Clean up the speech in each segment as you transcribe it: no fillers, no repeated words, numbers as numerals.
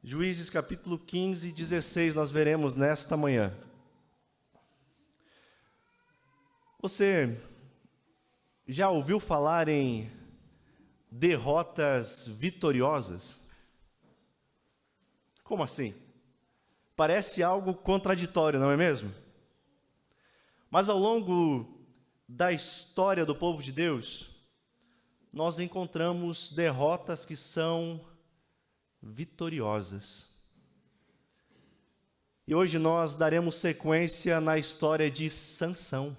Juízes capítulo 15 e 16 nós veremos nesta manhã. Você já ouviu falar em derrotas vitoriosas? Como assim? Parece algo contraditório, não é mesmo? Mas ao longo da história do povo de Deus, nós encontramos derrotas que são vitoriosas. E hoje nós daremos sequência na história de Sansão.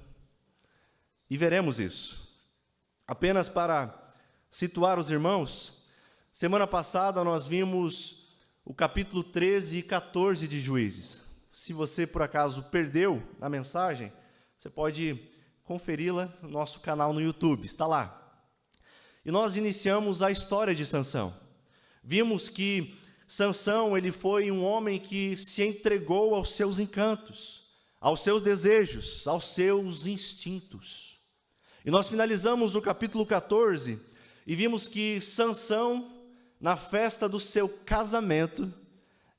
E veremos isso. Apenas para situar os irmãos, semana passada nós vimos o capítulo 13 e 14 de Juízes. Se você por acaso perdeu a mensagem, você pode conferi-la no nosso canal no YouTube, está lá. E nós iniciamos a história de Sansão. Vimos que Sansão, ele foi um homem que se entregou aos seus encantos, aos seus desejos, aos seus instintos. E nós finalizamos o capítulo 14 e vimos que Sansão, na festa do seu casamento,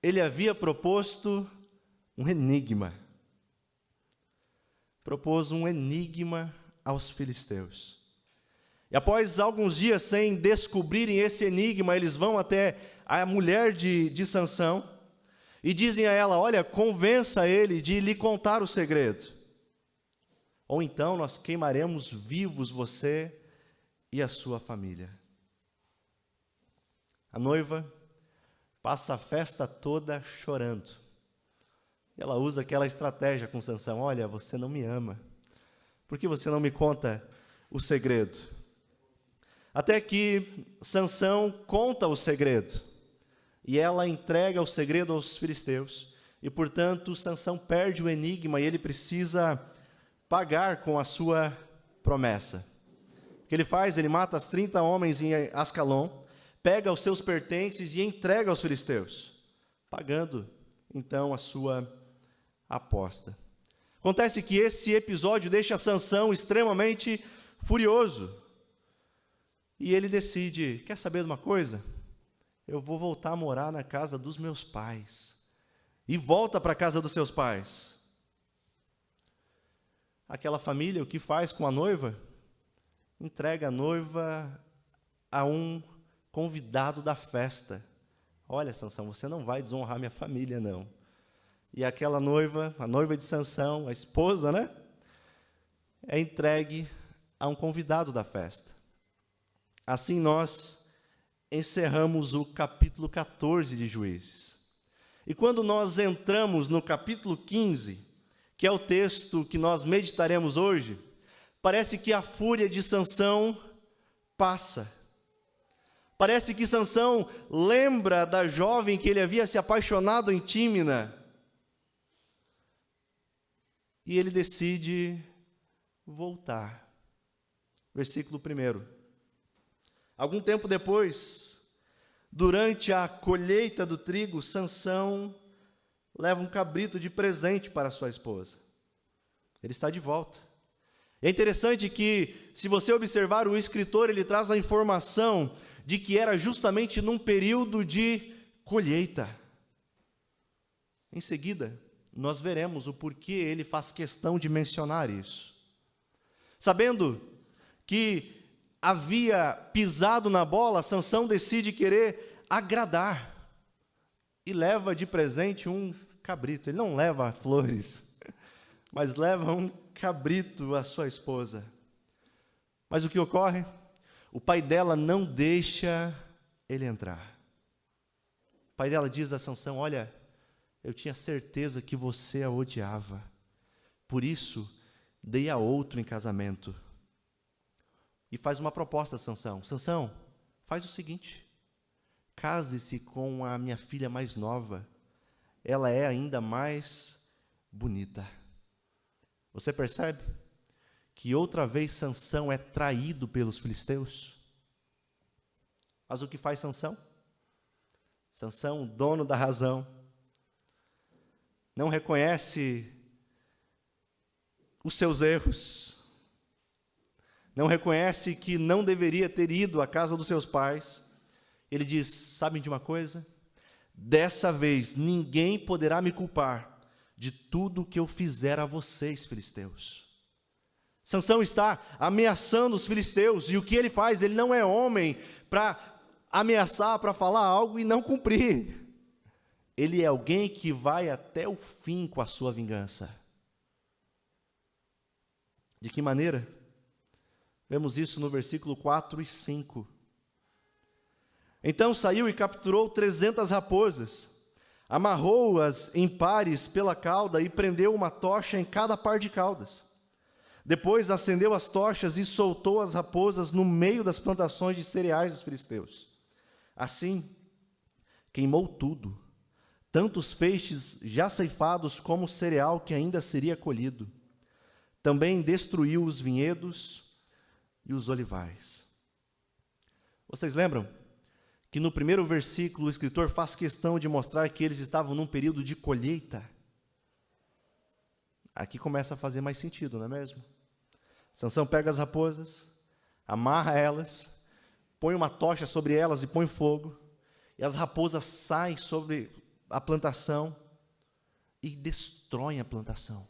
ele havia proposto um enigma. Propôs um enigma aos filisteus. E após alguns dias sem descobrirem esse enigma, eles vão até a mulher de Sansão e dizem a ela: olha, convença ele de lhe contar o segredo, ou então nós queimaremos vivos você e a sua família. A noiva passa a festa toda chorando. Ela usa aquela estratégia com Sansão: olha, você não me ama, por que você não me conta o segredo? Até que Sansão conta o segredo, e ela entrega o segredo aos filisteus, e portanto Sansão perde o enigma e ele precisa pagar com a sua promessa. O que ele faz? Ele mata os 30 homens em Ascalon, pega os seus pertences e entrega aos filisteus, pagando então a sua aposta. Acontece que esse episódio deixa Sansão extremamente furioso. E ele decide: quer saber de uma coisa? Eu vou voltar a morar na casa dos meus pais. E volta para a casa dos seus pais. Aquela família, o que faz com a noiva? Entrega a noiva a um convidado da festa. Olha, Sansão, você não vai desonrar minha família, não. E aquela noiva, a noiva de Sansão, a esposa, né? É entregue a um convidado da festa. Assim nós encerramos o capítulo 14 de Juízes. E quando nós entramos no capítulo 15, que é o texto que nós meditaremos hoje, parece que a fúria de Sansão passa. Parece que Sansão lembra da jovem que ele havia se apaixonado em Tímina. E ele decide voltar. Versículo 1. Algum tempo depois, durante a colheita do trigo, Sansão leva um cabrito de presente para sua esposa. Ele está de volta. É interessante que, se você observar, o escritor ele traz a informação de que era justamente num período de colheita. Em seguida, nós veremos o porquê ele faz questão de mencionar isso. Sabendo que havia pisado na bola, Sansão decide querer agradar e leva de presente um cabrito. Ele não leva flores, mas leva um cabrito à sua esposa. Mas o que ocorre? O pai dela não deixa ele entrar. O pai dela diz a Sansão: olha, eu tinha certeza que você a odiava, por isso dei a outro em casamento. E faz uma proposta a Sansão: Sansão, faz o seguinte, case-se com a minha filha mais nova, ela é ainda mais bonita. Você percebe que outra vez Sansão é traído pelos filisteus? Mas o que faz Sansão? Sansão, dono da razão, não reconhece os seus erros, não reconhece que não deveria ter ido à casa dos seus pais. Ele diz: sabem de uma coisa? Dessa vez ninguém poderá me culpar de tudo o que eu fizer a vocês, filisteus. Sansão está ameaçando os filisteus, e o que ele faz? Ele não é homem para ameaçar, para falar algo e não cumprir. Ele é alguém que vai até o fim com a sua vingança. De que maneira? Vemos isso no versículo 4 e 5. Então saiu e capturou 300 raposas, amarrou-as em pares pela cauda e prendeu uma tocha em cada par de caudas. Depois acendeu as tochas e soltou as raposas no meio das plantações de cereais dos filisteus. Assim, queimou tudo, tanto os feixes já ceifados como o cereal que ainda seria colhido. Também destruiu os vinhedos e os olivais. Vocês lembram que no primeiro versículo o escritor faz questão de mostrar que eles estavam num período de colheita? Aqui começa a fazer mais sentido, não é mesmo? Sansão pega as raposas, amarra elas, põe uma tocha sobre elas e põe fogo, e as raposas saem sobre a plantação e destroem a plantação.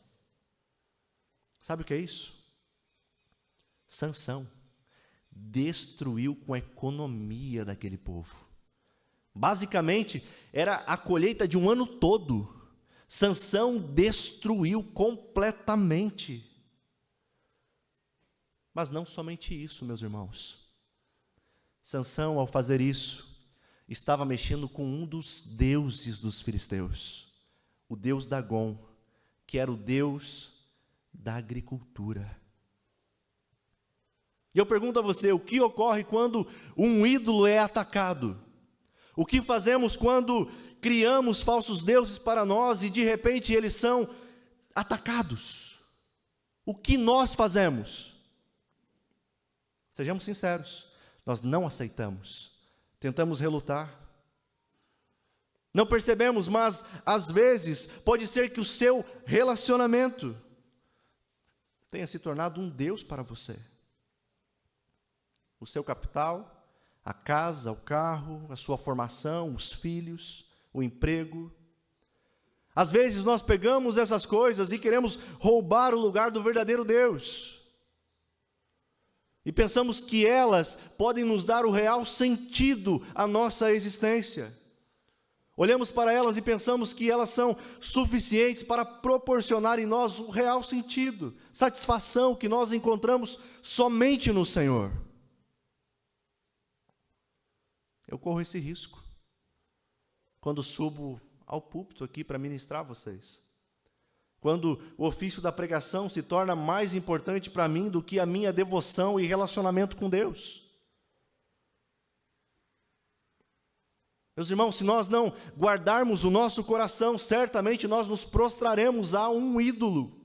Sabe o que é isso? Sansão destruiu com a economia daquele povo. Basicamente, era a colheita de um ano todo. Sansão destruiu completamente. Mas não somente isso, meus irmãos. Sansão, ao fazer isso, estava mexendo com um dos deuses dos filisteus, o deus Dagom, que era o deus da agricultura. E eu pergunto a você, o que ocorre quando um ídolo é atacado? O que fazemos quando criamos falsos deuses para nós e de repente eles são atacados? O que nós fazemos? Sejamos sinceros, nós não aceitamos, tentamos relutar. Não percebemos, mas às vezes pode ser que o seu relacionamento tenha se tornado um Deus para você. O seu capital, a casa, o carro, a sua formação, os filhos, o emprego. Às vezes nós pegamos essas coisas e queremos roubar o lugar do verdadeiro Deus. E pensamos que elas podem nos dar o real sentido à nossa existência. Olhamos para elas e pensamos que elas são suficientes para proporcionar em nós o real sentido, satisfação que nós encontramos somente no Senhor. Eu corro esse risco quando subo ao púlpito aqui para ministrar a vocês. Quando o ofício da pregação se torna mais importante para mim do que a minha devoção e relacionamento com Deus. Meus irmãos, se nós não guardarmos o nosso coração, certamente nós nos prostraremos a um ídolo.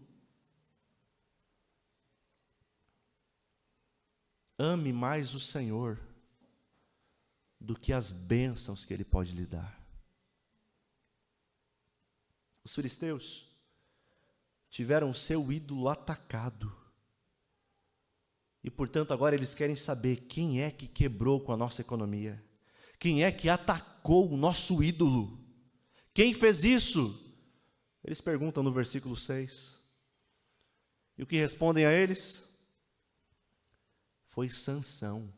Ame mais o Senhor do que as bênçãos que Ele pode lhe dar. Os filisteus tiveram o seu ídolo atacado. E, portanto, agora eles querem saber quem é que quebrou com a nossa economia. Quem é que atacou o nosso ídolo? Quem fez isso? Eles perguntam no versículo 6. E o que respondem a eles? Foi Sansão.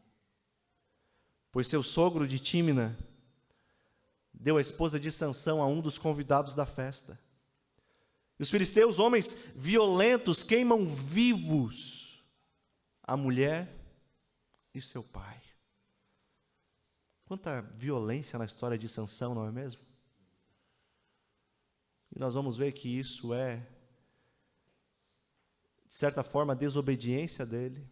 Pois seu sogro de Tímina deu a esposa de Sansão a um dos convidados da festa. E os filisteus, homens violentos, queimam vivos a mulher e seu pai. Quanta violência na história de Sansão, não é mesmo? E nós vamos ver que isso é, de certa forma, a desobediência dele.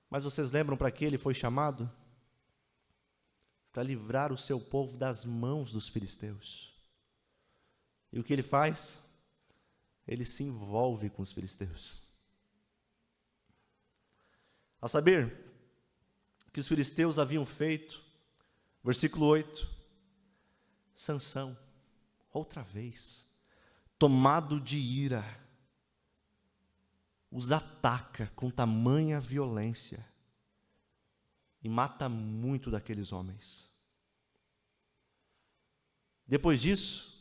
Mas vocês lembram para que ele foi chamado? Para livrar o seu povo das mãos dos filisteus. E o que ele faz? Ele se envolve com os filisteus. Ao saber que os filisteus haviam feito, versículo 8, Sansão, outra vez, tomado de ira, os ataca com tamanha violência e mata muito daqueles homens. Depois disso,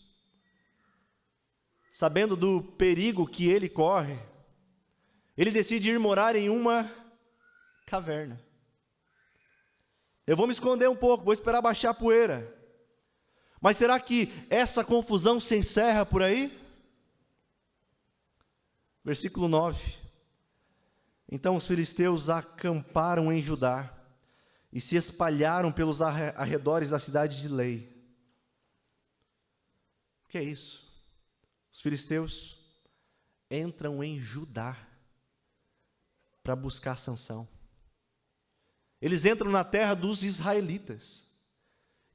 sabendo do perigo que ele corre, ele decide ir morar em uma caverna. Eu vou me esconder um pouco, vou esperar baixar a poeira. Mas será que essa confusão se encerra por aí? Versículo 9. Então os filisteus acamparam em Judá e se espalharam pelos arredores da cidade de Lei. O que é isso? Os filisteus entram em Judá para buscar Sansão. Eles entram na terra dos israelitas,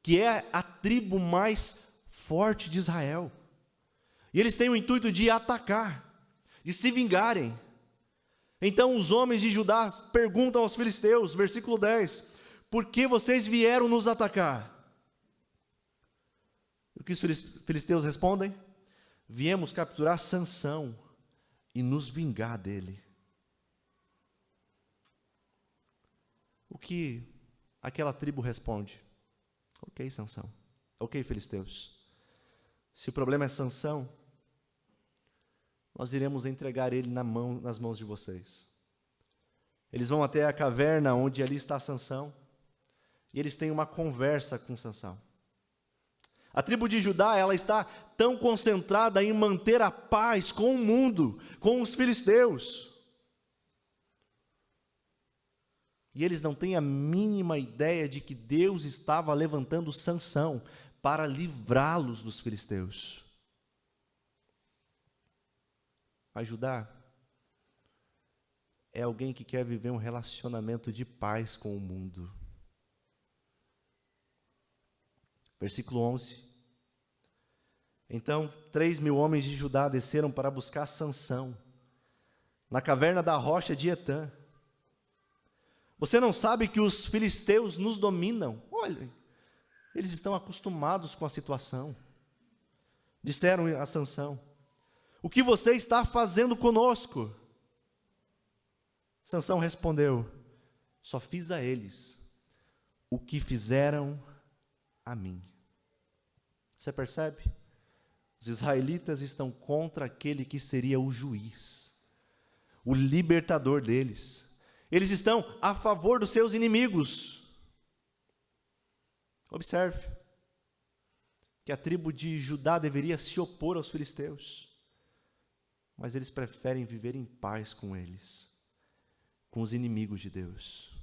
que é a tribo mais forte de Israel. E eles têm o intuito de atacar, de se vingarem. Então os homens de Judá perguntam aos filisteus, versículo 10, por que vocês vieram nos atacar? O que os filisteus respondem? Viemos capturar Sansão e nos vingar dele. O que aquela tribo responde? Ok, Sansão. Ok, filisteus. Se o problema é Sansão, nós iremos entregar ele nas mãos de vocês. Eles vão até a caverna onde ali está Sansão, e eles têm uma conversa com Sansão. A tribo de Judá, ela está tão concentrada em manter a paz com o mundo, com os filisteus. E eles não têm a mínima ideia de que Deus estava levantando Sansão para livrá-los dos filisteus. Mas Judá é alguém que quer viver um relacionamento de paz com o mundo. Versículo 11. Então 3.000 homens de Judá desceram para buscar Sansão na caverna da rocha de Etã. Você não sabe que os filisteus nos dominam? Olha, eles estão acostumados com a situação. Disseram a Sansão, o que você está fazendo conosco? Sansão respondeu, só fiz a eles o que fizeram a mim. Você percebe? Os israelitas estão contra aquele que seria o juiz, o libertador deles. Eles estão a favor dos seus inimigos. Observe que a tribo de Judá deveria se opor aos filisteus, mas eles preferem viver em paz com eles, com os inimigos de Deus.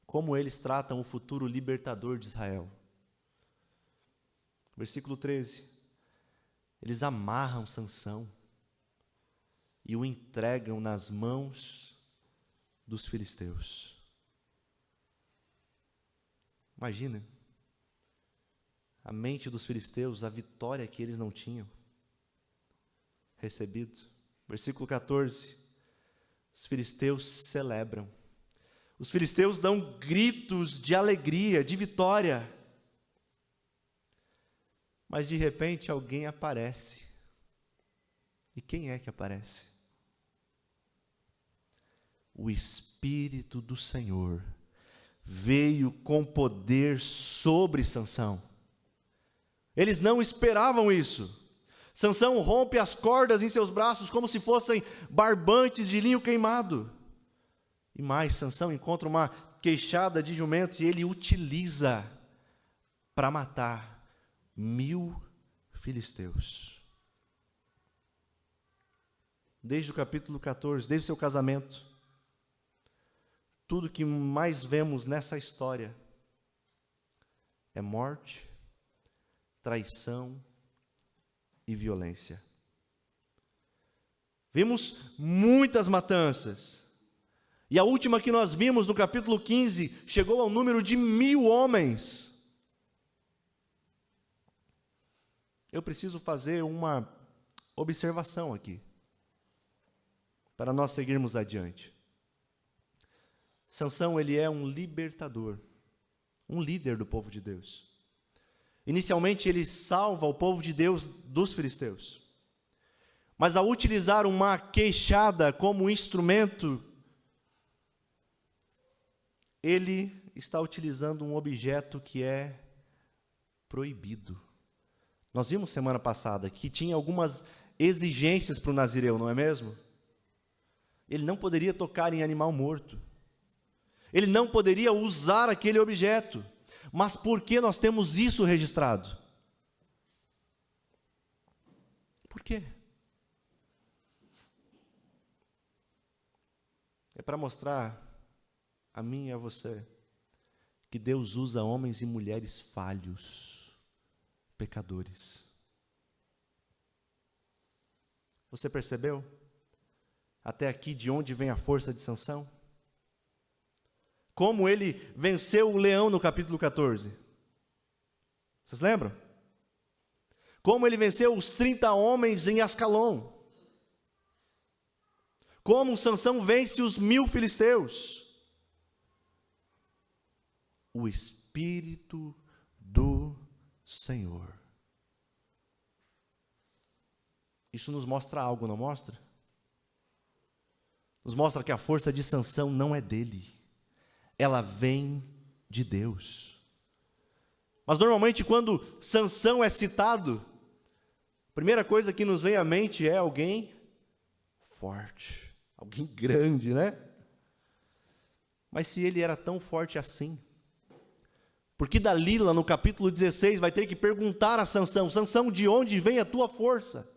Como eles tratam o futuro libertador de Israel? Versículo 13. Eles amarram Sansão e o entregam nas mãos dos filisteus. Imagina a mente dos filisteus, a vitória que eles não tinham recebido. Versículo 14. Os filisteus celebram. Os filisteus dão gritos de alegria, de vitória. Mas de repente alguém aparece. E quem é que aparece? O Espírito do Senhor veio com poder sobre Sansão. Eles não esperavam isso. Sansão rompe as cordas em seus braços como se fossem barbantes de linho queimado. E mais, Sansão encontra uma queixada de jumento e ele utiliza para matar 1.000 filisteus. Desde o capítulo 14, desde o seu casamento, tudo que mais vemos nessa história é morte, traição e violência. Vimos muitas matanças. E a última que nós vimos no capítulo 15 chegou ao número de 1.000 homens. Eu preciso fazer uma observação aqui, para nós seguirmos adiante. Sansão, ele é um libertador, um líder do povo de Deus. Inicialmente ele salva o povo de Deus dos filisteus. Mas ao utilizar uma queixada como instrumento, ele está utilizando um objeto que é proibido. Nós vimos semana passada que tinha algumas exigências para o nazireu, não é mesmo? Ele não poderia tocar em animal morto. Ele não poderia usar aquele objeto. Mas por que nós temos isso registrado? Por quê? É para mostrar a mim e a você que Deus usa homens e mulheres falhos, pecadores. Você percebeu? Até aqui de onde vem a força de Sansão? Como ele venceu o leão no capítulo 14. Vocês lembram? Como ele venceu os 30 homens em Ascalon. Como Sansão vence os 1000 filisteus. O Espírito do Senhor. Isso nos mostra algo, não mostra? Nos mostra que a força de Sansão não é dele. Ela vem de Deus. Mas normalmente quando Sansão é citado, a primeira coisa que nos vem à mente é alguém forte, alguém grande, né? Mas se ele era tão forte assim, porque Dalila no capítulo 16 vai ter que perguntar a Sansão: Sansão, de onde vem a tua força?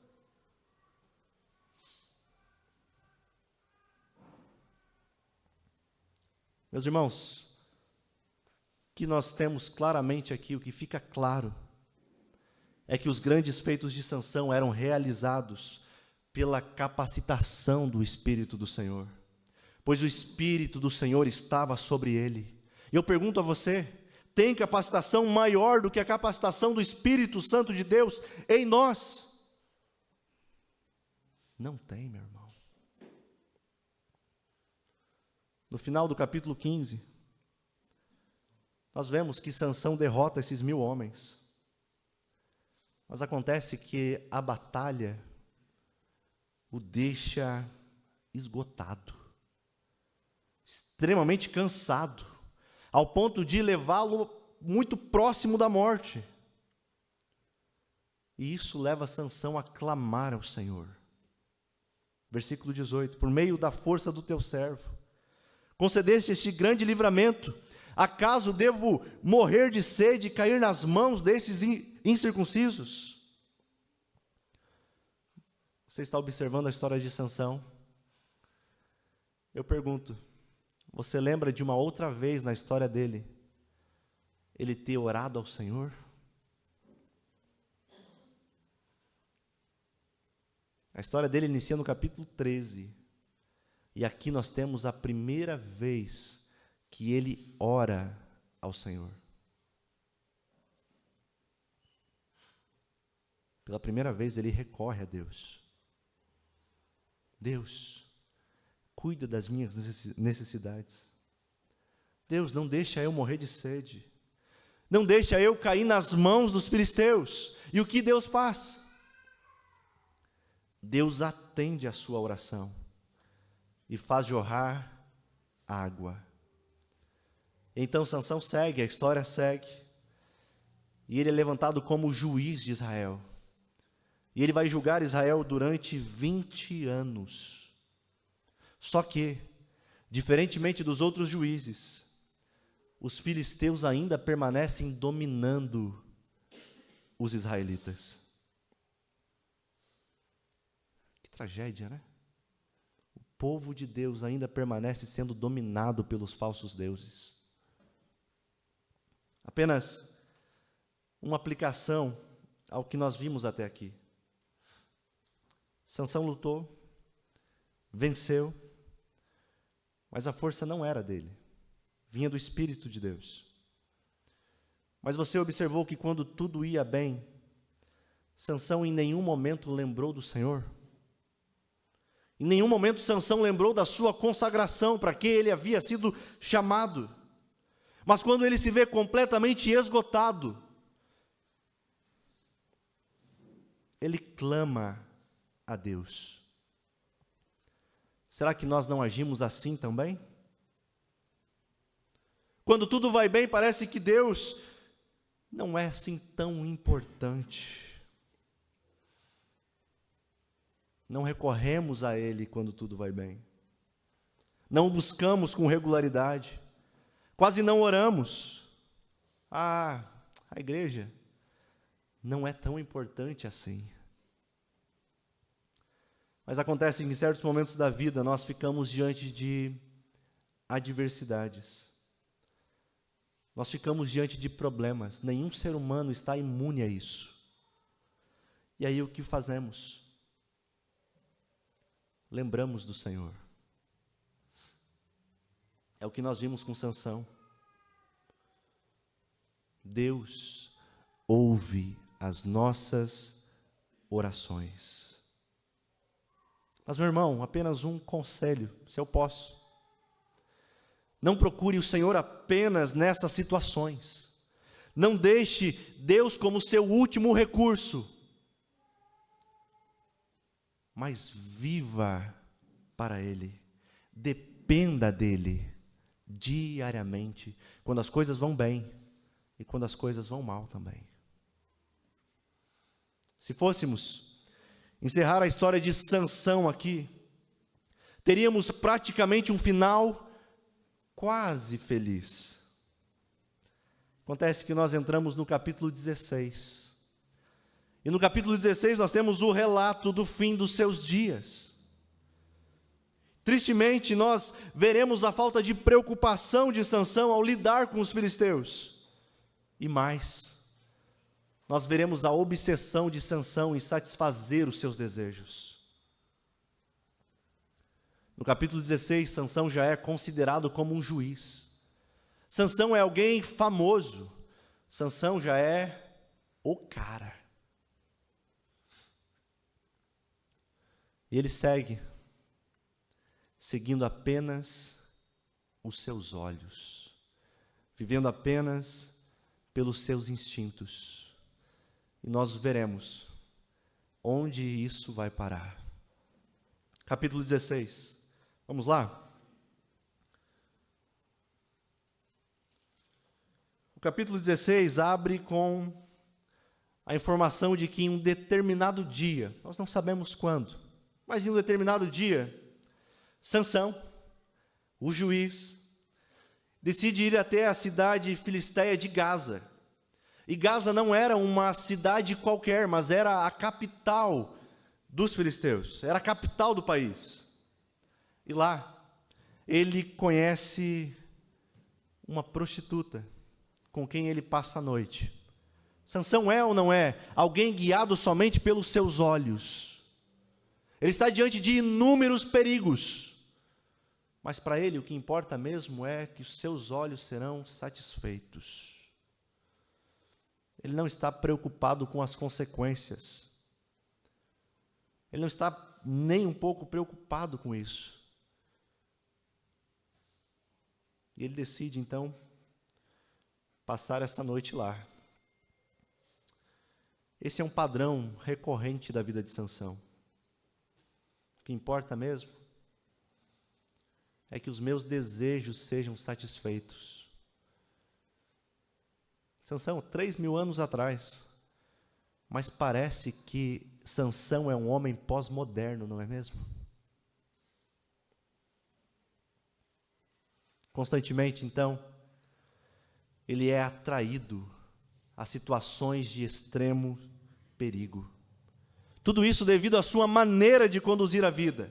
Meus irmãos, que nós temos claramente aqui, o que fica claro, é que os grandes feitos de Sansão eram realizados pela capacitação do Espírito do Senhor, pois o Espírito do Senhor estava sobre ele. E eu pergunto a você, tem capacitação maior do que a capacitação do Espírito Santo de Deus em nós? Não tem, meu irmão. No final do capítulo 15, nós vemos que Sansão derrota esses 1000 homens. Mas acontece que a batalha o deixa esgotado, extremamente cansado, ao ponto de levá-lo muito próximo da morte. E isso leva Sansão a clamar ao Senhor. Versículo 18: por meio da força do teu servo, concedeste este grande livramento. Acaso devo morrer de sede e cair nas mãos desses incircuncisos? Você está observando a história de Sansão? Eu pergunto, você lembra de uma outra vez na história dele, ele ter orado ao Senhor? A história dele inicia no capítulo 13. E aqui nós temos a primeira vez que ele ora ao Senhor. Pela primeira vez ele recorre a Deus. Deus, cuida das minhas necessidades. Deus, não deixa eu morrer de sede. Não deixa eu cair nas mãos dos filisteus. E o que Deus faz? Deus atende a sua oração e faz jorrar água. Então Sansão segue, a história segue, e ele é levantado como juiz de Israel, e ele vai julgar Israel durante 20 anos, só que, diferentemente dos outros juízes, os filisteus ainda permanecem dominando os israelitas. Que tragédia, né? O povo de Deus ainda permanece sendo dominado pelos falsos deuses. Apenas uma aplicação ao que nós vimos até aqui. Sansão lutou, venceu, mas a força não era dele, vinha do Espírito de Deus. Mas você observou que quando tudo ia bem, Sansão em nenhum momento lembrou do Senhor? Em nenhum momento Sansão lembrou da sua consagração, para que ele havia sido chamado. Mas quando ele se vê completamente esgotado, ele clama a Deus. Será que nós não agimos assim também? Quando tudo vai bem, parece que Deus não é assim tão importante. Não recorremos a Ele quando tudo vai bem. Não o buscamos com regularidade. Quase não oramos. A igreja não é tão importante assim. Mas acontece que em certos momentos da vida nós ficamos diante de adversidades. Nós ficamos diante de problemas. Nenhum ser humano está imune a isso. E aí o que fazemos? Lembramos do Senhor. É o que nós vimos com Sansão. Deus ouve as nossas orações. Mas, meu irmão, apenas um conselho, se eu posso. Não procure o Senhor apenas nessas situações. Não deixe Deus como seu último recurso. Mas viva para Ele. Dependa dEle diariamente, quando as coisas vão bem e quando as coisas vão mal também. Se fôssemos encerrar a história de Sansão aqui, teríamos praticamente um final quase feliz. Acontece que nós entramos no capítulo 16. E no capítulo 16 nós temos o relato do fim dos seus dias. Tristemente, nós veremos a falta de preocupação de Sansão ao lidar com os filisteus. E mais, nós veremos a obsessão de Sansão em satisfazer os seus desejos. No capítulo 16, Sansão já é considerado como um juiz. Sansão é alguém famoso. Sansão já é o cara. E ele segue, seguindo apenas os seus olhos, vivendo apenas pelos seus instintos. E nós veremos onde isso vai parar. Capítulo 16. Vamos lá? O capítulo 16 abre com a informação de que em um determinado dia, nós não sabemos quando, mas em um determinado dia, Sansão, o juiz, decide ir até a cidade filisteia de Gaza. E Gaza não era uma cidade qualquer, mas era a capital dos filisteus, era a capital do país. E lá, ele conhece uma prostituta, com quem ele passa a noite. Sansão é ou não é alguém guiado somente pelos seus olhos? Ele está diante de inúmeros perigos, mas para ele o que importa mesmo é que os seus olhos serão satisfeitos. Ele não está preocupado com as consequências. Ele não está nem um pouco preocupado com isso. E ele decide, então, passar essa noite lá. Esse é um padrão recorrente da vida de Sansão. O que importa mesmo é que os meus desejos sejam satisfeitos. Sansão, 3.000 anos atrás, mas parece que Sansão é um homem pós-moderno, não é mesmo? Constantemente, então, ele é atraído a situações de extremo perigo. Tudo isso devido à sua maneira de conduzir a vida.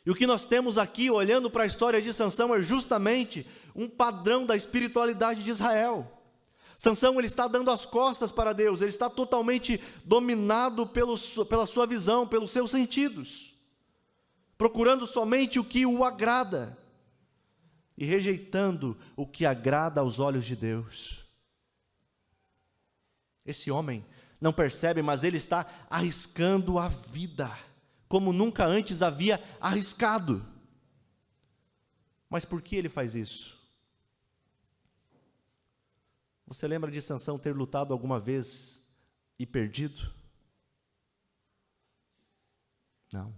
E o que nós temos aqui, olhando para a história de Sansão, é justamente um padrão da espiritualidade de Israel. Sansão, ele está dando as costas para Deus, ele está totalmente dominado pela sua visão, pelos seus sentidos, procurando somente o que o agrada e rejeitando o que agrada aos olhos de Deus. Esse homem não percebe, mas ele está arriscando a vida, como nunca antes havia arriscado. Mas por que ele faz isso? Você lembra de Sansão ter lutado alguma vez e perdido? Não.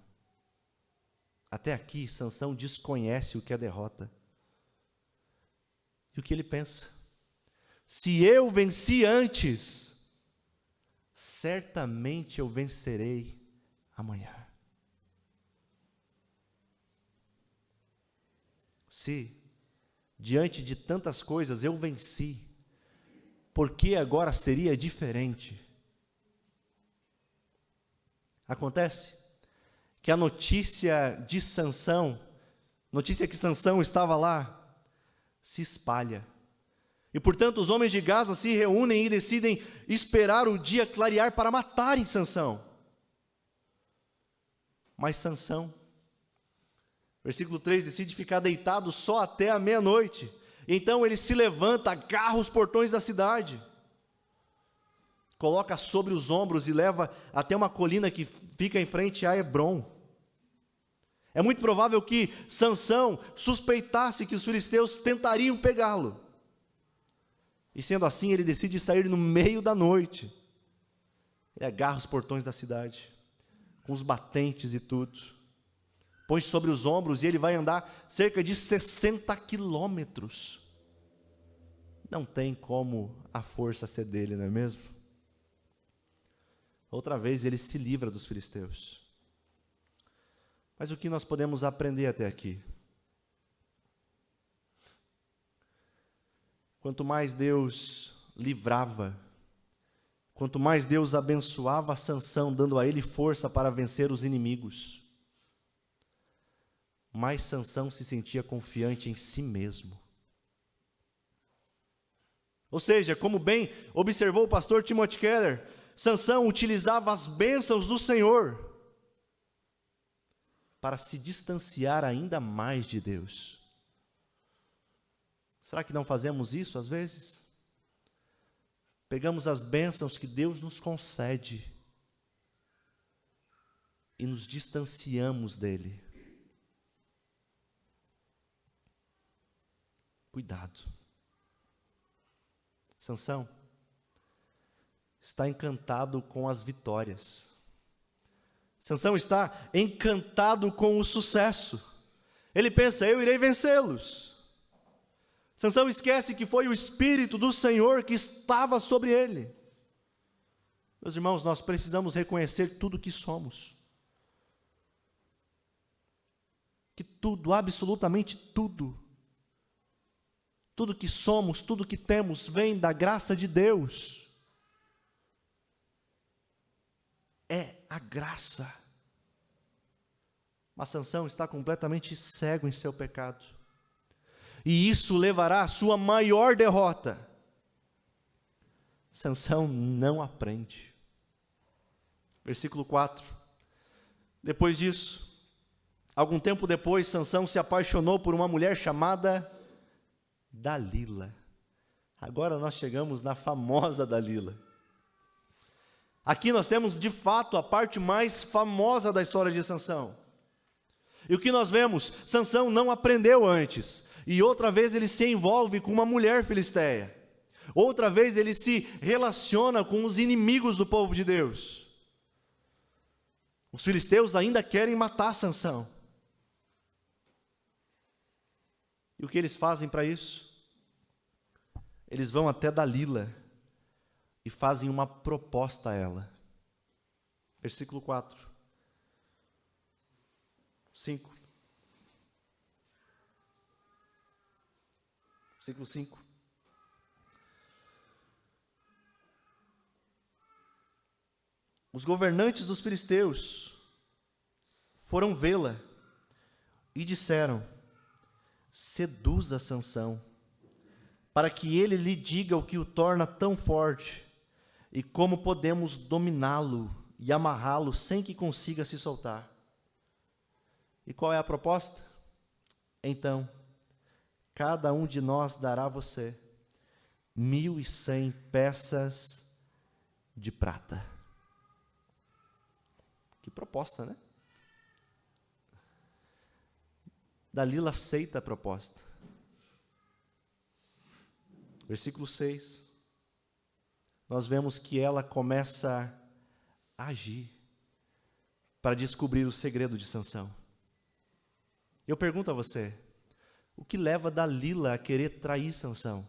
Até aqui, Sansão desconhece o que é derrota. E o que ele pensa? Se eu venci antes, certamente eu vencerei amanhã. Se, diante de tantas coisas, eu venci, por que agora seria diferente? Acontece que a notícia de Sansão, notícia que Sansão estava lá, se espalha. E, portanto, os homens de Gaza se reúnem e decidem esperar o dia clarear para matarem Sansão. Mas Sansão, versículo 3, decide ficar deitado só até a meia-noite. Então ele se levanta, agarra os portões da cidade, coloca sobre os ombros e leva até uma colina que fica em frente a Hebrom. É muito provável que Sansão suspeitasse que os filisteus tentariam pegá-lo. E sendo assim, ele decide sair no meio da noite. Ele agarra os portões da cidade, com os batentes e tudo. Põe sobre os ombros e ele vai andar cerca de 60 quilômetros. Não tem como a força ser dele, não é mesmo? Outra vez ele se livra dos filisteus. Mas o que nós podemos aprender até aqui? Quanto mais Deus livrava, quanto mais Deus abençoava Sansão, dando a ele força para vencer os inimigos, mais Sansão se sentia confiante em si mesmo. Ou seja, como bem observou o pastor Timothy Keller, Sansão utilizava as bênçãos do Senhor para se distanciar ainda mais de Deus. Será que não fazemos isso às vezes? Pegamos as bênçãos que Deus nos concede e nos distanciamos dele. Cuidado. Sansão está encantado com as vitórias. Sansão está encantado com o sucesso. Ele pensa, eu irei vencê-los. Sansão esquece que foi o Espírito do Senhor que estava sobre ele. Meus irmãos, nós precisamos reconhecer tudo que somos. Que tudo, absolutamente tudo, tudo que somos, tudo que temos, vem da graça de Deus. É a graça. Mas Sansão está completamente cego em seu pecado. E isso levará à sua maior derrota. Sansão não aprende. Versículo 4. Depois disso, algum tempo depois, Sansão se apaixonou por uma mulher chamada Dalila. Agora nós chegamos na famosa Dalila. Aqui nós temos de fato a parte mais famosa da história de Sansão. E o que nós vemos? Sansão não aprendeu antes. E outra vez ele se envolve com uma mulher filisteia. Outra vez ele se relaciona com os inimigos do povo de Deus. Os filisteus ainda querem matar Sansão. E o que eles fazem para isso? Eles vão até Dalila e fazem uma proposta a ela. Versículo 4. 5. Versículo 5. Os governantes dos filisteus foram vê-la e disseram: seduza Sansão, para que ele lhe diga o que o torna tão forte, e como podemos dominá-lo e amarrá-lo sem que consiga se soltar. E qual é a proposta? Então, cada um de nós dará a você 1.100 peças de prata. Que proposta, né? Dalila aceita a proposta. Versículo 6. Nós vemos que ela começa a agir para descobrir o segredo de Sansão. Eu pergunto a você, o que leva Dalila a querer trair Sansão?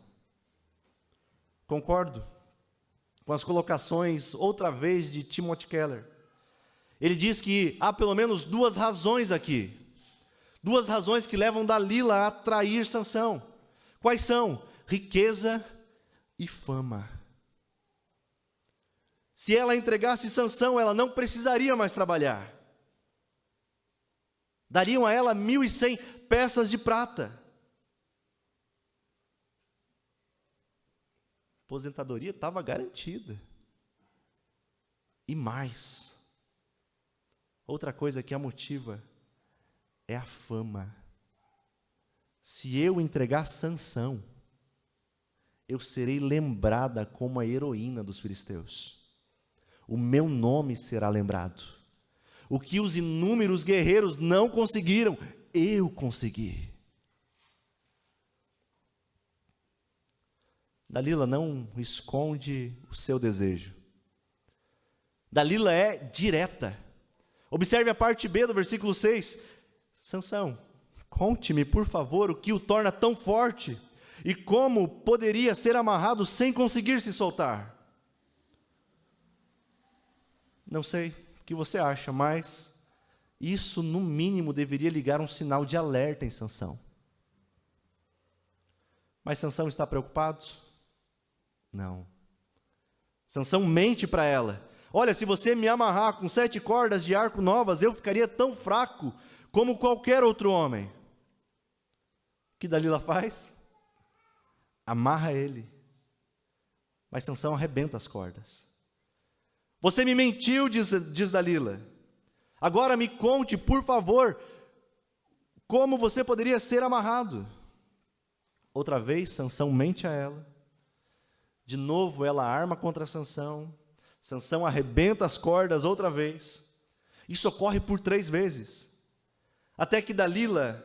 Concordo com as colocações, outra vez, de Timothy Keller. Ele diz que há pelo menos duas razões aqui. Duas razões que levam Dalila a trair Sansão. Quais são? Riqueza e fama. Se ela entregasse Sansão, ela não precisaria mais trabalhar. Dariam a ela 1.100 peças de prata. A aposentadoria estava garantida. E mais. Outra coisa que a motiva é a fama. Se eu entregar Sansão, eu serei lembrada como a heroína dos filisteus. O meu nome será lembrado. O que os inúmeros guerreiros não conseguiram, eu consegui. Dalila não esconde o seu desejo. Dalila é direta. Observe a parte B do versículo 6. Sansão, conte-me, por favor, o que o torna tão forte e como poderia ser amarrado sem conseguir se soltar. Não sei o que você acha, mas isso no mínimo deveria ligar um sinal de alerta em Sansão. Mas Sansão está preocupado? Não. Sansão mente para ela. Olha, se você me amarrar com 7 cordas de arco novas, eu ficaria tão fraco como qualquer outro homem. O que Dalila faz? Amarra ele. Mas Sansão arrebenta as cordas. Você me mentiu, diz Dalila. Agora me conte, por favor, como você poderia ser amarrado. Outra vez, Sansão mente a ela. De novo, ela arma contra Sansão. Sansão arrebenta as cordas outra vez. Isso ocorre por 3 vezes. Até que Dalila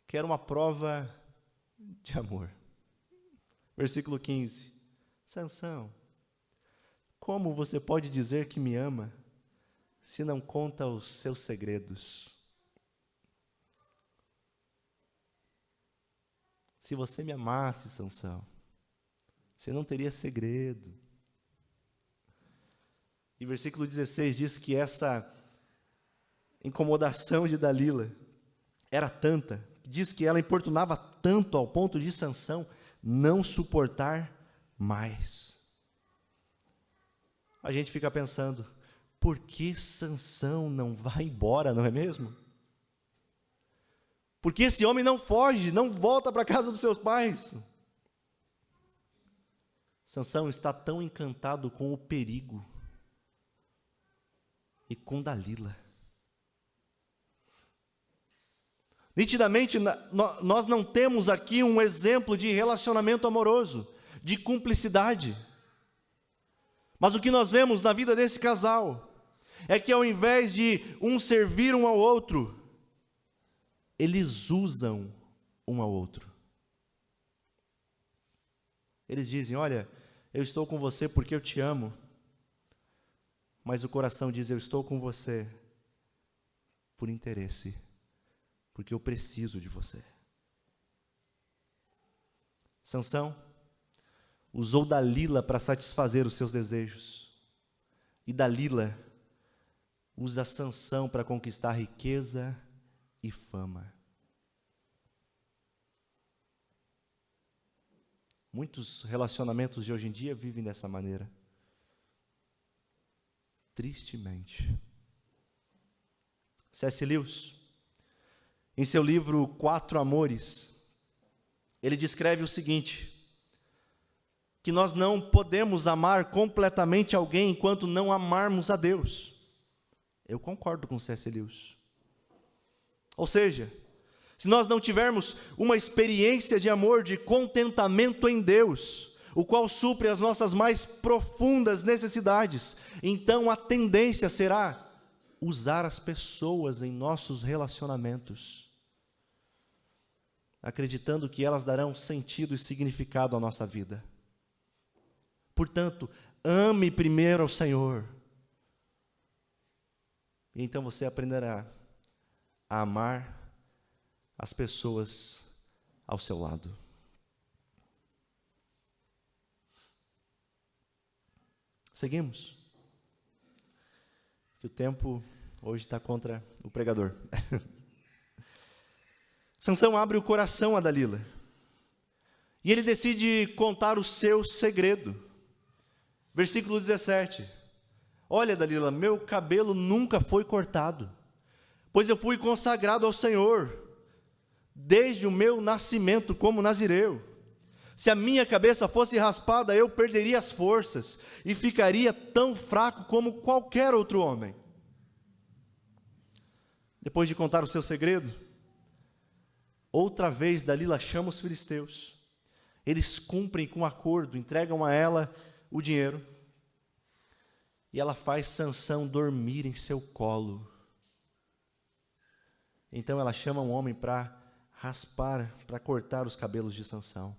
quer uma prova de amor. Versículo 15. Sansão, como você pode dizer que me ama, se não conta os seus segredos? Se você me amasse, Sansão, você não teria segredo. E versículo 16 diz que essa incomodação de Dalila era tanta, diz que ela importunava tanto ao ponto de Sansão não suportar mais. A gente fica pensando, por que Sansão não vai embora, não é mesmo? Por que esse homem não foge, não volta para a casa dos seus pais? Sansão está tão encantado com o perigo e com Dalila. Nitidamente, nós não temos aqui um exemplo de relacionamento amoroso, de cumplicidade. Mas o que nós vemos na vida desse casal é que ao invés de um servir um ao outro, eles usam um ao outro. Eles dizem, olha, eu estou com você porque eu te amo. Mas o coração diz, eu estou com você por interesse, porque eu preciso de você. Sansão usou Dalila para satisfazer os seus desejos. E Dalila usa Sansão para conquistar riqueza e fama. Muitos relacionamentos de hoje em dia vivem dessa maneira. Tristemente. C.S. Lewis, em seu livro 4 Amores, ele descreve o seguinte, que nós não podemos amar completamente alguém enquanto não amarmos a Deus. Eu concordo com C.S. Lewis. Ou seja, se nós não tivermos uma experiência de amor, de contentamento em Deus, o qual supre as nossas mais profundas necessidades, então a tendência será usar as pessoas em nossos relacionamentos, acreditando que elas darão sentido e significado à nossa vida. Portanto, ame primeiro ao Senhor, e então você aprenderá a amar as pessoas ao seu lado. Seguimos. Que o tempo hoje está contra o pregador. Sansão abre o coração a Dalila. E ele decide contar o seu segredo. Versículo 17. Olha, Dalila, meu cabelo nunca foi cortado, pois eu fui consagrado ao Senhor desde o meu nascimento como nazireu. Se a minha cabeça fosse raspada, eu perderia as forças e ficaria tão fraco como qualquer outro homem. Depois de contar o seu segredo, outra vez Dalila chama os filisteus. Eles cumprem com o acordo, entregam a ela o dinheiro. E ela faz Sansão dormir em seu colo. Então ela chama um homem para raspar, para cortar os cabelos de Sansão.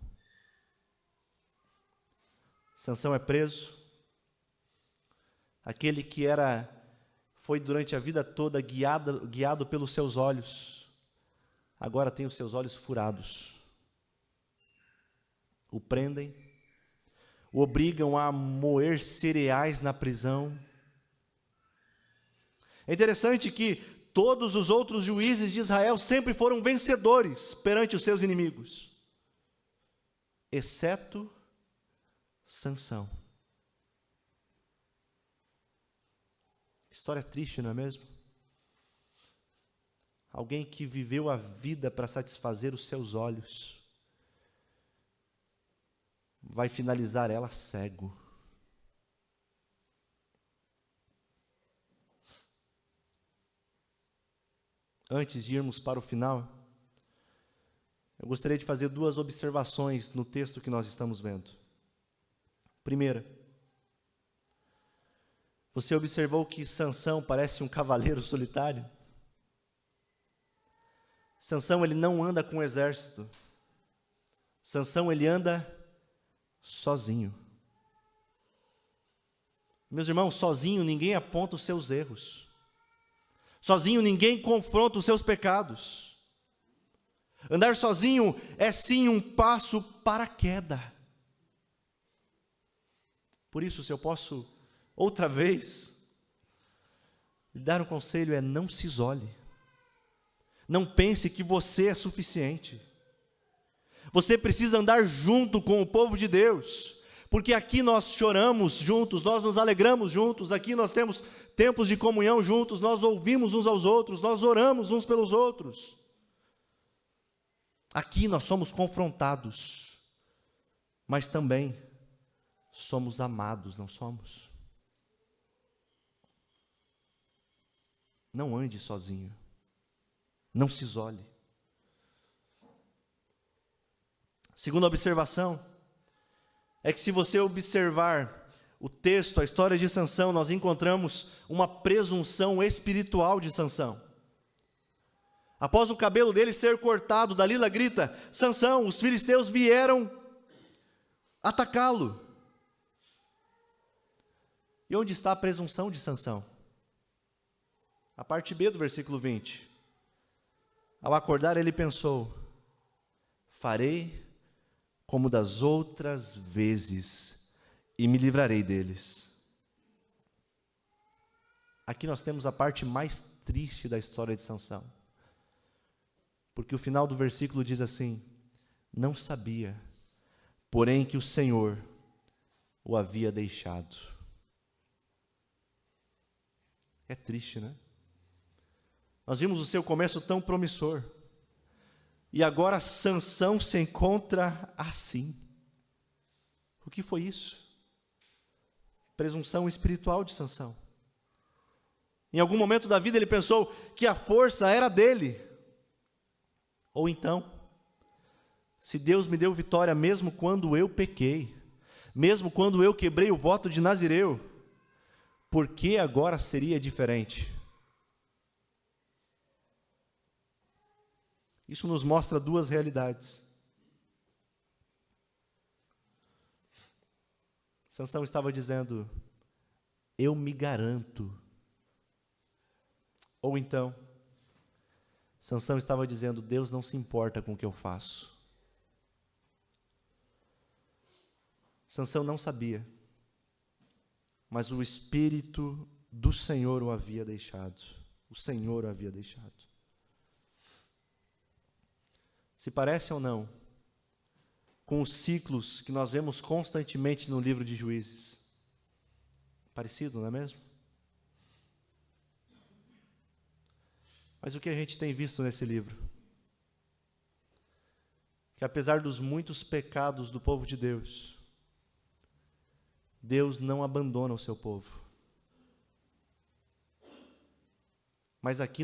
Sansão é preso. Aquele que foi durante a vida toda guiado pelos seus olhos, agora tem os seus olhos furados. O prendem, o obrigam a moer cereais na prisão. É interessante que todos os outros juízes de Israel sempre foram vencedores perante os seus inimigos, exceto Sansão. História triste, não é mesmo? Alguém que viveu a vida para satisfazer os seus olhos, vai finalizar ela cego. Antes de irmos para o final, eu gostaria de fazer duas observações no texto que nós estamos vendo. Primeira, você observou que Sansão parece um cavaleiro solitário? Sansão, ele não anda com o exército. Sansão, ele anda sozinho. Meus irmãos, sozinho ninguém aponta os seus erros. Sozinho ninguém confronta os seus pecados. Andar sozinho é sim um passo para a queda. Por isso, se eu posso outra vez lhe dar um conselho, é: não se isole. Não pense que você é suficiente. Você precisa andar junto com o povo de Deus, porque aqui nós choramos juntos, nós nos alegramos juntos, aqui nós temos tempos de comunhão juntos, nós ouvimos uns aos outros, nós oramos uns pelos outros. Aqui nós somos confrontados, mas também somos amados, não somos? Não ande sozinho, não se isole. Segunda observação é que, se você observar o texto, a história de Sansão, nós encontramos uma presunção espiritual de Sansão. Após o cabelo dele ser cortado, Dalila grita: Sansão, os filisteus vieram atacá-lo. E onde está a presunção de Sansão? A parte B do versículo 20. Ao acordar, ele pensou: farei como das outras vezes, e me livrarei deles. Aqui nós temos a parte mais triste da história de Sansão, porque o final do versículo diz assim: não sabia, porém, que o Senhor o havia deixado. É triste, né? Nós vimos o seu começo tão promissor, e agora Sansão se encontra assim. O que foi isso? Presunção espiritual de Sansão. Em algum momento da vida ele pensou que a força era dele. Ou então, se Deus me deu vitória mesmo quando eu pequei, mesmo quando eu quebrei o voto de Nazireu, por que agora seria diferente? Isso nos mostra duas realidades. Sansão estava dizendo: eu me garanto. Ou então, Sansão estava dizendo: Deus não se importa com o que eu faço. Sansão não sabia, mas o Espírito do Senhor o havia deixado. O Senhor o havia deixado. Se parece ou não com os ciclos que nós vemos constantemente no livro de Juízes. Parecido, não é mesmo? Mas o que a gente tem visto nesse livro? Que apesar dos muitos pecados do povo de Deus, Deus não abandona o seu povo. Mas aqui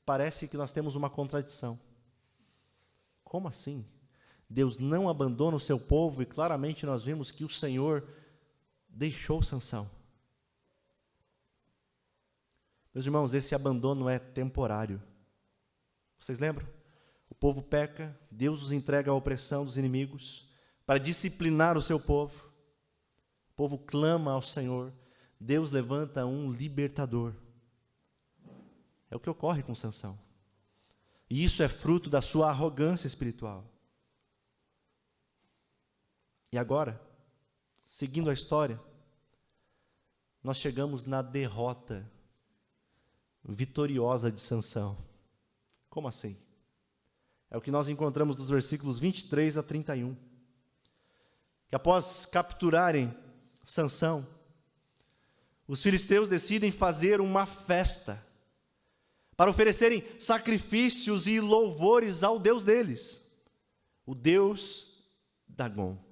parece que nós temos uma contradição. Como assim? Deus não abandona o seu povo e claramente nós vimos que o Senhor deixou Sansão. Meus irmãos, esse abandono é temporário. Vocês lembram? O povo peca, Deus os entrega à opressão dos inimigos para disciplinar o seu povo. O povo clama ao Senhor, Deus levanta um libertador. É o que ocorre com Sansão. E isso é fruto da sua arrogância espiritual. E agora, seguindo a história, nós chegamos na derrota vitoriosa de Sansão. Como assim? É o que nós encontramos dos versículos 23 a 31. Que após capturarem Sansão, os filisteus decidem fazer uma festa para oferecerem sacrifícios e louvores ao Deus deles, o Deus Dagom.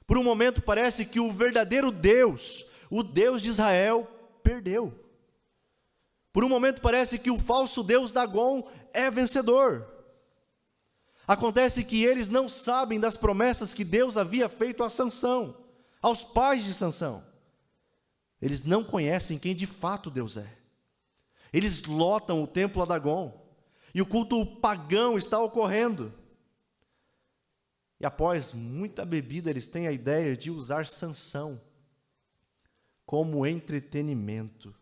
Por um momento parece que o verdadeiro Deus, o Deus de Israel, perdeu. Por um momento parece que o falso Deus Dagom é vencedor. Acontece que eles não sabem das promessas que Deus havia feito a Sansão, aos pais de Sansão. Eles não conhecem quem de fato Deus é. Eles lotam o templo a Dagom, e o culto pagão está ocorrendo. E após muita bebida, eles têm a ideia de usar Sansão como entretenimento,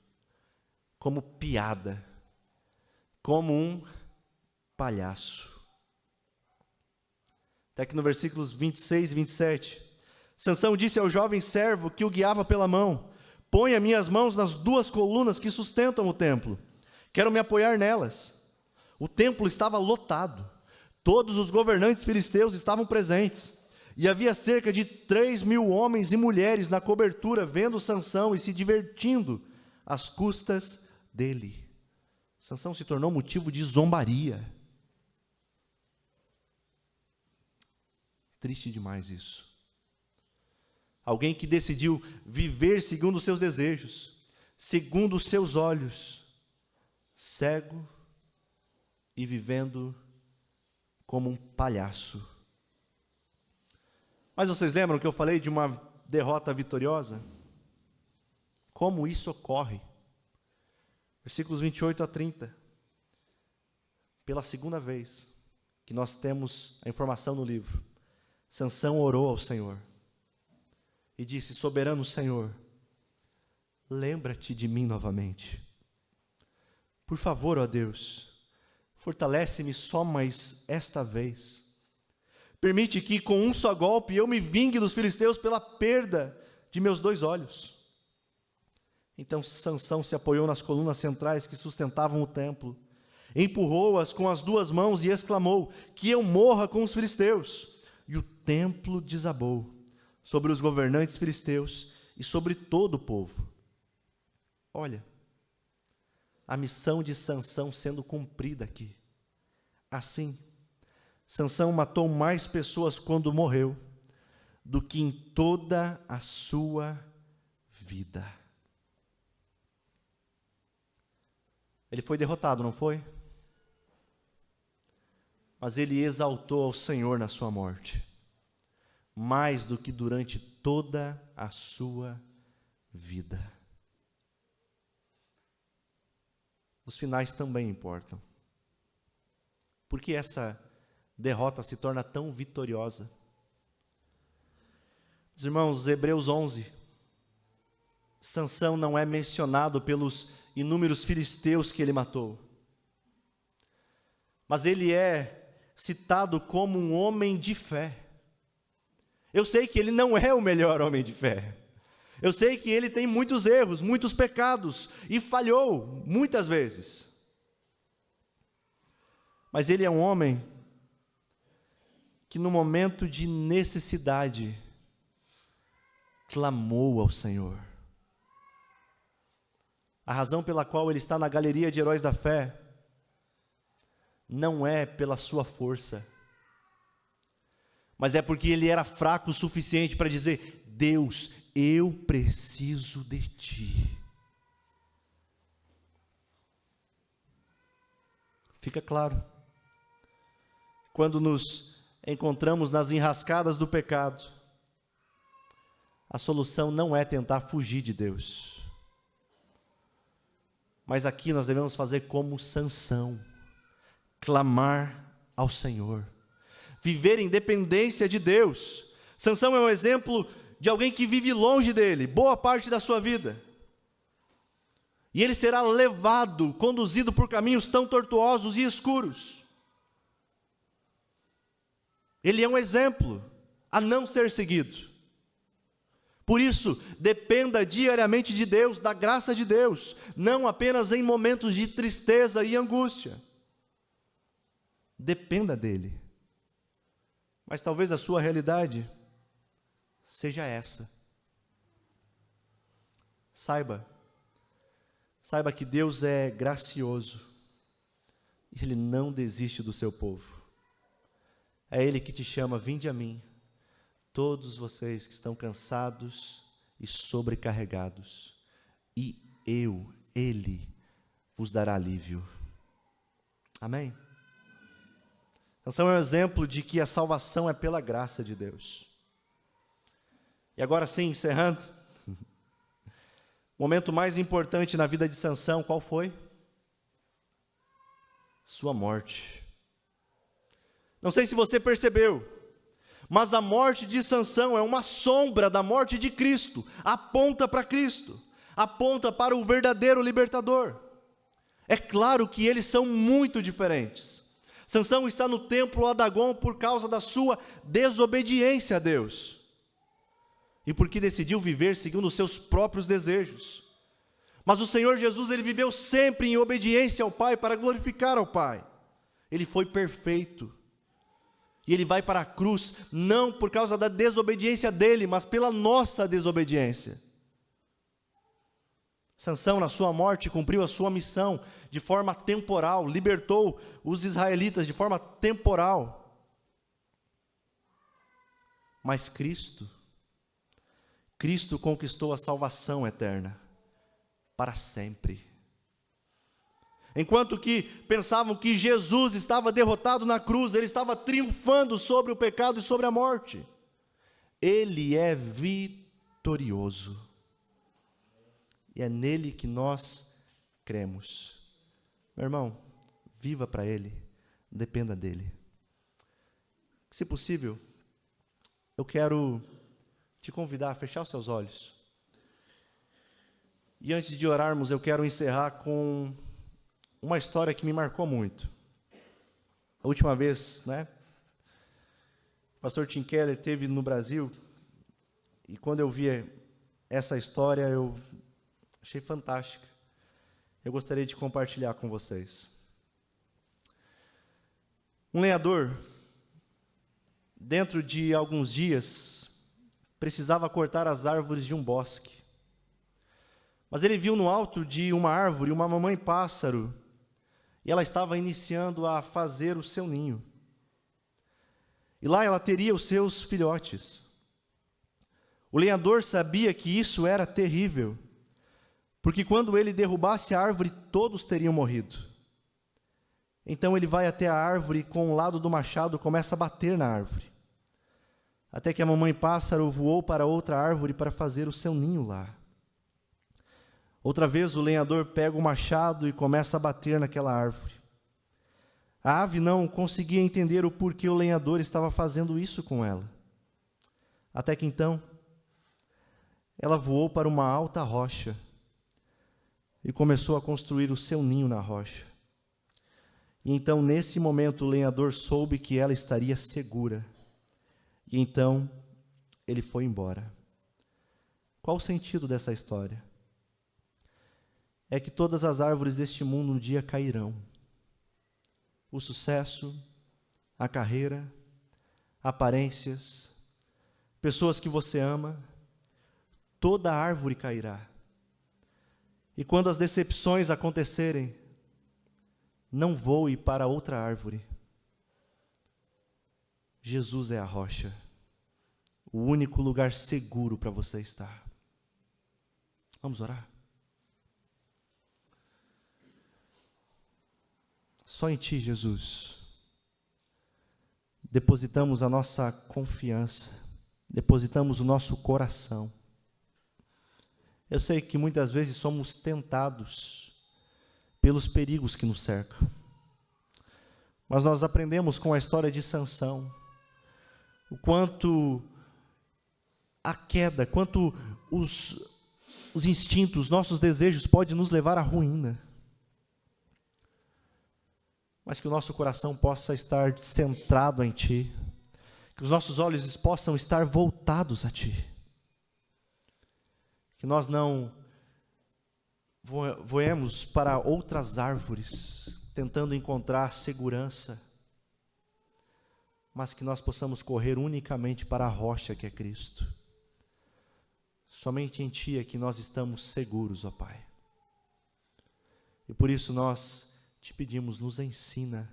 como piada, como um palhaço. Até que no versículos 26 e 27, Sansão disse ao jovem servo que o guiava pela mão: "Ponha minhas mãos nas duas colunas que sustentam o templo. Quero me apoiar nelas." O templo estava lotado. Todos os governantes filisteus estavam presentes. E havia cerca de 3.000 homens e mulheres na cobertura, vendo Sansão e se divertindo às custas dele. Sansão se tornou motivo de zombaria. Triste demais isso. Alguém que decidiu viver segundo os seus desejos, segundo os seus olhos, cego e vivendo como um palhaço. Mas vocês lembram que eu falei de uma derrota vitoriosa? Como isso ocorre? Versículos 28 a 30. Pela segunda vez que nós temos a informação no livro, Sansão orou ao Senhor e disse: "Soberano Senhor, lembra-te de mim novamente. Por favor, ó Deus, fortalece-me só mais esta vez. Permite que com um só golpe eu me vingue dos filisteus pela perda de meus 2 olhos." Então Sansão se apoiou nas colunas centrais que sustentavam o templo, empurrou-as com as 2 mãos e exclamou: "Que eu morra com os filisteus." E o templo desabou sobre os governantes filisteus e sobre todo o povo. Olha, a missão de Sansão sendo cumprida aqui. Assim, Sansão matou mais pessoas quando morreu do que em toda a sua vida. Ele foi derrotado, não foi? Mas ele exaltou ao Senhor na sua morte, mais do que durante toda a sua vida. Os finais também importam. Por que essa derrota se torna tão vitoriosa? Os irmãos, Hebreus 11, Sansão não é mencionado pelos inúmeros filisteus que ele matou, mas ele é citado como um homem de fé. Eu sei que ele não é o melhor homem de fé. Eu sei que ele tem muitos erros, muitos pecados, e falhou muitas vezes. Mas ele é um homem que no momento de necessidade, clamou ao Senhor. A razão pela qual ele está na galeria de heróis da fé, não é pela sua força, mas é porque ele era fraco o suficiente para dizer: Deus, eu preciso de Ti. Fica claro, quando nos encontramos nas enrascadas do pecado, a solução não é tentar fugir de Deus, mas aqui nós devemos fazer como Sansão, clamar ao Senhor, viver em dependência de Deus. Sansão é um exemplo de alguém que vive longe dele, boa parte da sua vida, e ele será levado, conduzido por caminhos tão tortuosos e escuros. Ele é um exemplo a não ser seguido. Por isso, dependa diariamente de Deus, da graça de Deus, não apenas em momentos de tristeza e angústia. Dependa dele. Mas talvez a sua realidade seja essa. Saiba que Deus é gracioso, e Ele não desiste do seu povo. É Ele que te chama: vinde a mim, todos vocês que estão cansados e sobrecarregados, e Ele, vos dará alívio. Amém? Sansão é um exemplo de que a salvação é pela graça de Deus. E agora sim, encerrando, o momento mais importante na vida de Sansão, qual foi? Sua morte. Não sei se você percebeu, mas a morte de Sansão é uma sombra da morte de Cristo, aponta para Cristo, aponta para o verdadeiro libertador. É claro que eles são muito diferentes. Sansão está no templo a Dagon por causa da sua desobediência a Deus, e porque decidiu viver segundo os seus próprios desejos. Mas o Senhor Jesus, Ele viveu sempre em obediência ao Pai, para glorificar ao Pai. Ele foi perfeito, e Ele vai para a cruz, não por causa da desobediência dele, mas pela nossa desobediência. Sansão, na sua morte, cumpriu a sua missão de forma temporal, libertou os israelitas de forma temporal. Mas Cristo conquistou a salvação eterna, para sempre. Enquanto que pensavam que Jesus estava derrotado na cruz, Ele estava triunfando sobre o pecado e sobre a morte. Ele é vitorioso. E é nele que nós cremos. Meu irmão, viva para Ele, dependa dEle. Se possível, eu quero te convidar a fechar os seus olhos. E antes de orarmos, eu quero encerrar com uma história que me marcou muito. A última vez, o pastor Tim Keller esteve no Brasil, e quando eu vi essa história, eu achei fantástica. Eu gostaria de compartilhar com vocês. Um lenhador, dentro de alguns dias, precisava cortar as árvores de um bosque. Mas ele viu no alto de uma árvore uma mamãe pássaro, e ela estava iniciando a fazer o seu ninho. E lá ela teria os seus filhotes. O lenhador sabia que isso era terrível, porque quando ele derrubasse a árvore, todos teriam morrido. Então ele vai até a árvore e com o lado do machado começa a bater na árvore, até que a mamãe pássaro voou para outra árvore para fazer o seu ninho lá. Outra vez o lenhador pega o machado e começa a bater naquela árvore. A ave não conseguia entender o porquê o lenhador estava fazendo isso com ela. Até que então, ela voou para uma alta rocha e começou a construir o seu ninho na rocha. E então, nesse momento, o lenhador soube que ela estaria segura. E então, ele foi embora. Qual o sentido dessa história? É que todas as árvores deste mundo um dia cairão. O sucesso, a carreira, aparências, pessoas que você ama, toda árvore cairá. E quando as decepções acontecerem, não voe para outra árvore. Jesus é a rocha, o único lugar seguro para você estar. Vamos orar? Só em Ti, Jesus, depositamos a nossa confiança, depositamos o nosso coração. Eu sei que muitas vezes somos tentados pelos perigos que nos cercam, mas nós aprendemos com a história de Sansão, o quanto a queda, quanto os instintos, nossos desejos podem nos levar à ruína. Mas que o nosso coração possa estar centrado em Ti, que os nossos olhos possam estar voltados a Ti, que nós não voemos para outras árvores, tentando encontrar segurança, mas que nós possamos correr unicamente para a rocha que é Cristo. Somente em Ti é que nós estamos seguros, ó Pai. E por isso nós Te pedimos, nos ensina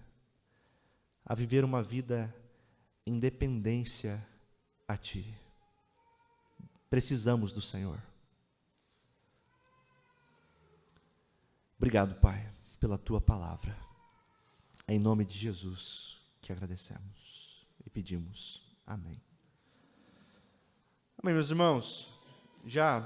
a viver uma vida em dependência a Ti. Precisamos do Senhor. Obrigado, Pai, pela Tua palavra. É em nome de Jesus que agradecemos e pedimos. Amém. Amém, meus irmãos. Já